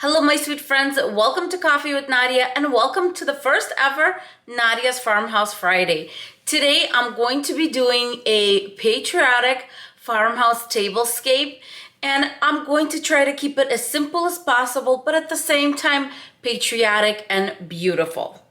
Hello my sweet friends, welcome to Coffee with Nadia and welcome to the first ever Nadia's Farmhouse Friday. Today I'm going to be doing a patriotic farmhouse tablescape and I'm going to try to keep it as simple as possible but at the same time patriotic and beautiful.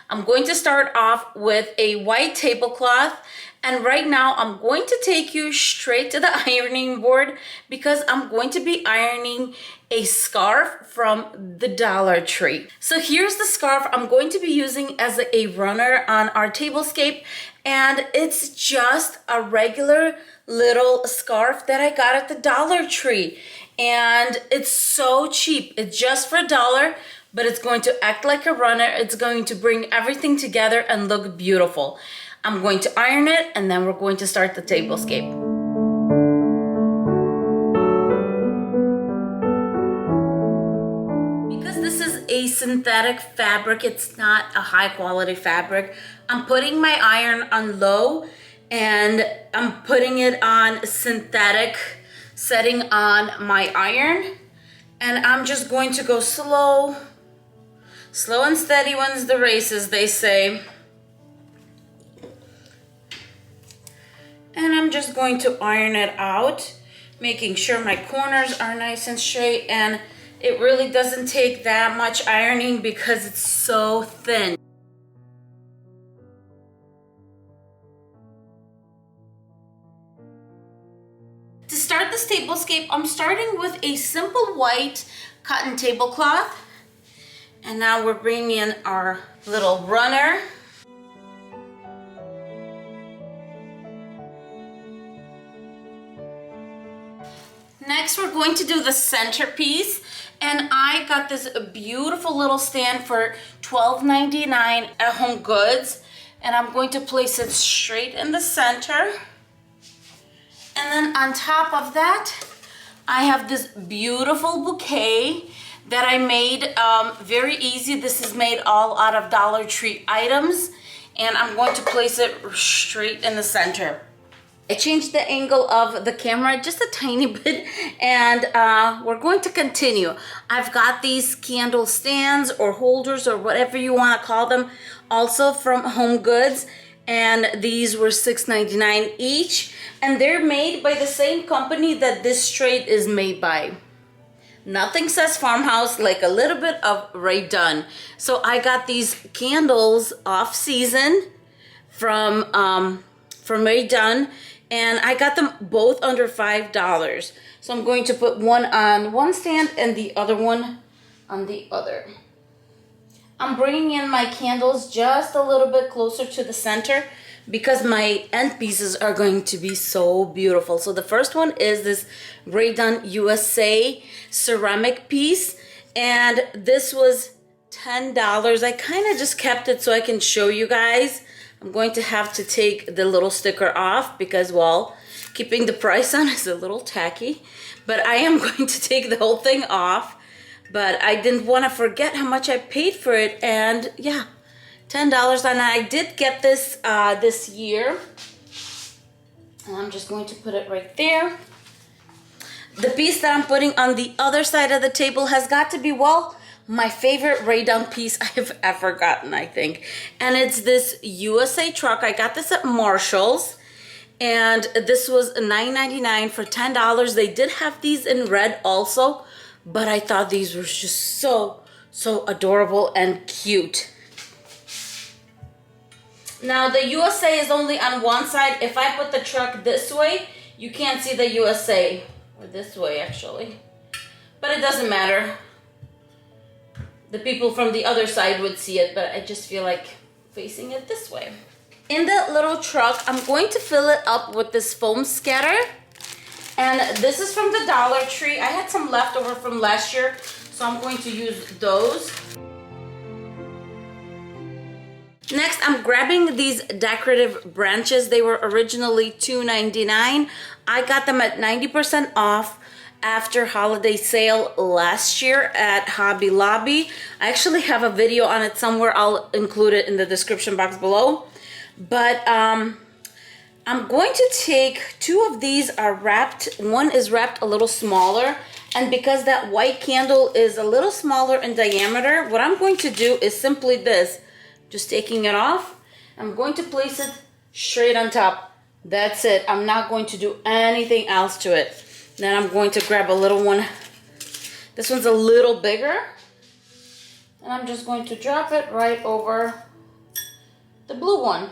I'm going to start off with a white tablecloth, and right now I'm going to take you straight to the ironing board because I'm going to be ironing a scarf from the Dollar Tree. So here's the scarf I'm going to be using as a runner on our tablescape, and it's just a regular little scarf that I got at the Dollar Tree, and it's so cheap. It's just for $1, but it's going to act like a runner. It's going to bring everything together and look beautiful. I'm going to iron it and then we're going to start the tablescape. Because this is a synthetic fabric, it's not a high quality fabric, I'm putting my iron on low and I'm putting it on synthetic setting on my iron, and I'm just going to go slow and steady wins the race, as they say. And I'm just going to iron it out, making sure my corners are nice and straight, and it really doesn't take that much ironing because it's so thin. To start this tablescape, I'm starting with a simple white cotton tablecloth. And now we're bringing in our little runner. Next, we're going to do the centerpiece. And I got this beautiful little stand for $12.99 at Home Goods. And I'm going to place it straight in the center. And then on top of that, I have this beautiful bouquet that I made very easy. This is made all out of Dollar Tree items, and I'm going to place it straight in the center. I changed the angle of the camera just a tiny bit, and we're going to continue. I've got these candle stands or holders or whatever you want to call them, also from Home Goods, and these were $6.99 each, and they're made by the same company that this straight is made by. Nothing says farmhouse like a little bit of Rae Dunn. So I got these candles off season from Rae Dunn, and I got them both under $5. So I'm going to put one on one stand and the other one on the other. I'm bringing in my candles just a little bit closer to the center because my end pieces are going to be so beautiful. So the first one is this Rae Dunn USA ceramic piece, and this was $10. I kind of just kept it so I can show you guys. I'm going to have to take the little sticker off because, well, keeping the price on is a little tacky, but I am going to take the whole thing off. But I didn't want to forget how much I paid for it, and yeah, $10. And I did get this this year. And I'm just going to put it right there. The piece that I'm putting on the other side of the table has got to be, well, my favorite Rae Dunn piece I've ever gotten, I think. And it's this USA truck. I got this at Marshall's, and this was $9.99 for $10. They did have these in red also, but I thought these were just so adorable and cute. Now the USA is only on one side. If I put the truck this way, you can't see the USA. Or this way, actually. But it doesn't matter. The people from the other side would see it, but I just feel like facing it this way. In the little truck, I'm going to fill it up with this foam scatter. And this is from the Dollar Tree. I had some leftover from last year, so I'm going to use those. Next, I'm grabbing these decorative branches. They were originally $2.99. I got them at 90% off after holiday sale last year at Hobby Lobby. I actually have a video on it somewhere. I'll include it in the description box below. But I'm going to take two of these are wrapped. One is wrapped a little smaller. And because that white candle is a little smaller in diameter, what I'm going to do is simply this. Just taking it off. I'm going to place it straight on top. That's it. I'm not going to do anything else to it. Then I'm going to grab a little one. This one's a little bigger. And I'm just going to drop it right over the blue one.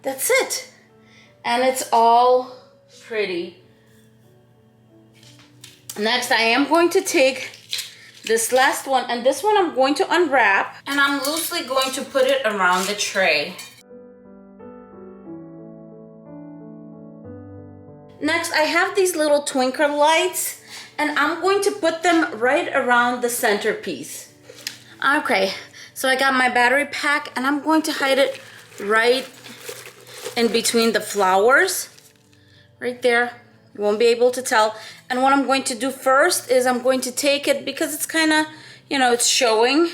That's it. And it's all pretty. Next, I am going to take this last one, and this one I'm going to unwrap, and I'm loosely going to put it around the tray. Next, I have these little twinkle lights, and I'm going to put them right around the centerpiece. Okay, so I got my battery pack, and I'm going to hide it right in between the flowers, right there. You won't be able to tell. And what I'm going to do first is I'm going to take it, because it's kind of, you know, it's showing.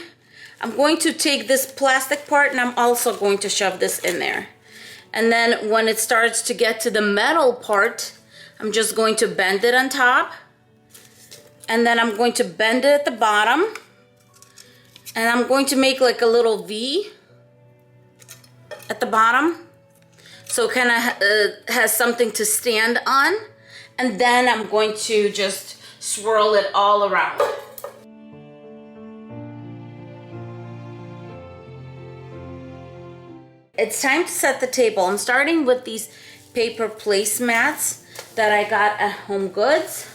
I'm going to take this plastic part, and I'm also going to shove this in there. And then when it starts to get to the metal part, I'm just going to bend it on top. And then I'm going to bend it at the bottom. And I'm going to make like a little V at the bottom. So it kind of has something to stand on. And then I'm going to just swirl it all around. It's time to set the table. I'm starting with these paper placemats that I got at Home Goods.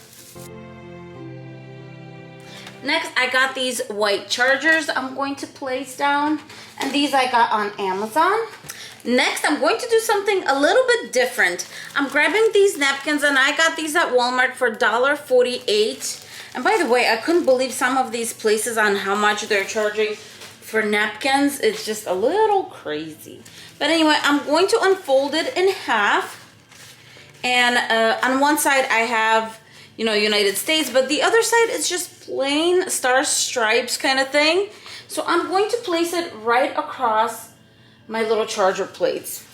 Next, I got these white chargers I'm going to place down. And these I got on Amazon. Next, I'm going to do something a little bit different. I'm grabbing these napkins, and I got these at Walmart for $1.48. And by the way, I couldn't believe some of these places on how much they're charging for napkins. It's just a little crazy. But anyway, I'm going to unfold it in half. And on one side, I have, you know, United States, but the other side is just plain star stripes kind of thing. So I'm going to place it right across my little charger plates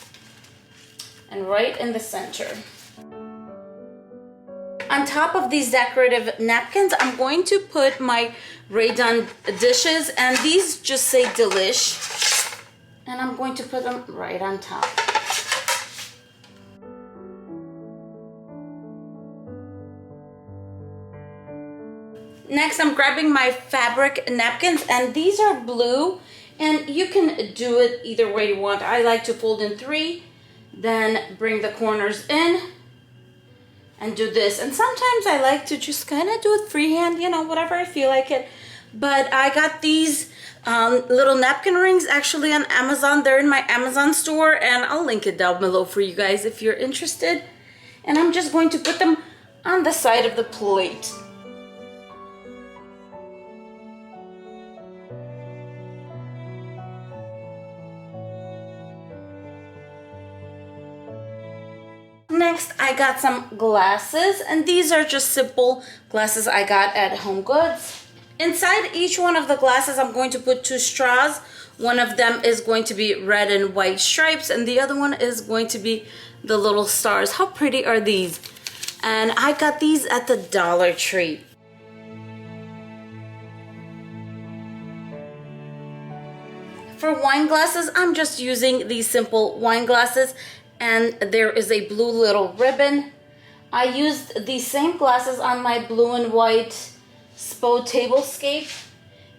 and right in the center. On top of these decorative napkins, I'm going to put my Rae Dunn dishes, and these just say delish, and I'm going to put them right on top. Next, I'm grabbing my fabric napkins, and these are blue. And you can do it either way you want. I like to fold in 3, then bring the corners in and do this. And sometimes I like to just kind of do it freehand, you know, whatever I feel like it. But I got these little napkin rings actually on Amazon. They're in my Amazon store, and I'll link it down below for you guys if you're interested. And I'm just going to put them on the side of the plate. Next, I got some glasses, and these are just simple glasses I got at Home Goods. Inside each one of the glasses, I'm going to put 2 straws. One of them is going to be red and white stripes, and the other one is going to be the little stars. How pretty are these? And I got these at the Dollar Tree. For wine glasses, I'm just using these simple wine glasses, and there is a blue little ribbon. I used these same glasses on my blue and white Tablescape,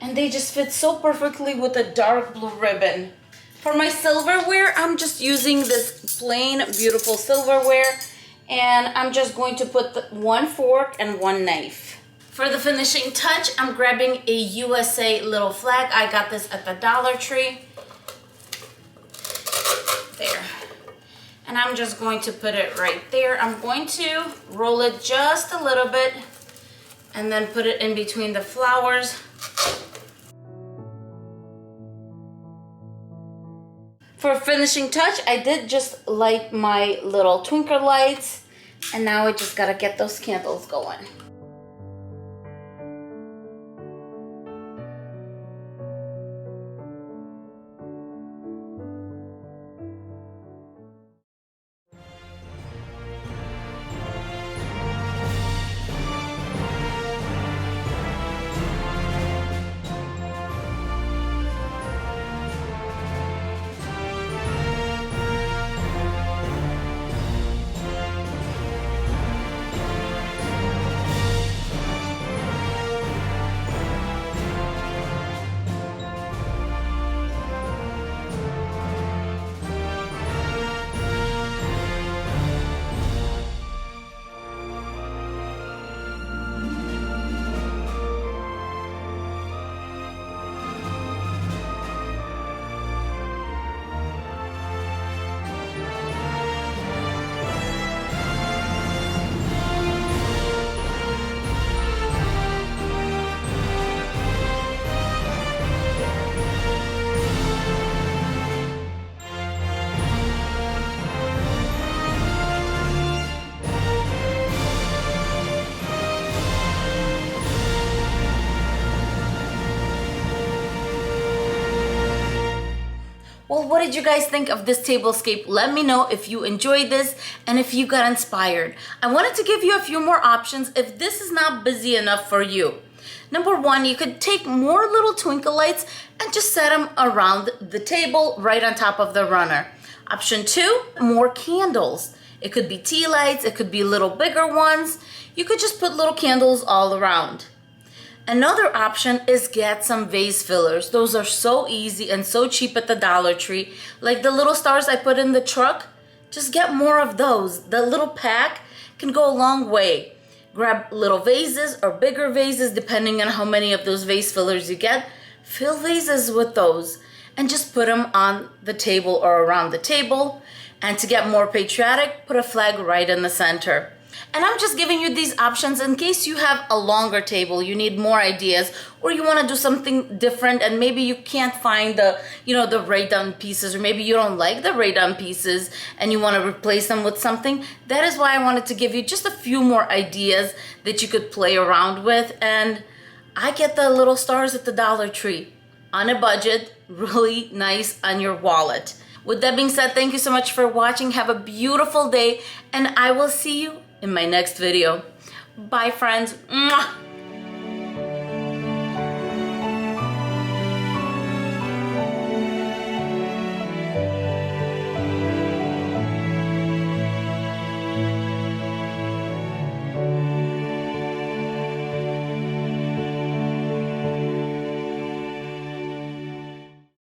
and they just fit so perfectly with a dark blue ribbon. For my silverware, I'm just using this plain beautiful silverware, and I'm just going to put 1 fork and 1 knife. For the finishing touch, I'm grabbing a USA little flag. I got this at the Dollar Tree. There. And I'm just going to put it right there. I'm going to roll it just a little bit and then put it in between the flowers. For finishing touch, I did just light my little twinkle lights, and now I just gotta get those candles going. Well, what did you guys think of this tablescape? Let me know if you enjoyed this and if you got inspired. I wanted to give you a few more options if this is not busy enough for you. Number one, you could take more little twinkle lights and just set them around the table right on top of the runner. Option two, more candles. It could be tea lights, it could be little bigger ones. You could just put little candles all around. Another option is get some vase fillers. Those are so easy and so cheap at the Dollar Tree. Like the little stars I put in the truck, just get more of those. The little pack can go a long way. Grab little vases or bigger vases depending on how many of those vase fillers you get. Fill vases with those and just put them on the table or around the table. And to get more patriotic, put a flag right in the center. And I'm just giving you these options in case you have a longer table, you need more ideas, or you want to do something different and maybe you can't find the, the Rae Dunn pieces, or maybe you don't like the Rae Dunn pieces and you want to replace them with something. That is why I wanted to give you just a few more ideas that you could play around with. And I get the little stars at the Dollar Tree on a budget, really nice on your wallet. With that being said, thank you so much for watching. Have a beautiful day, and I will see you in my next video. Bye, friends. Mwah.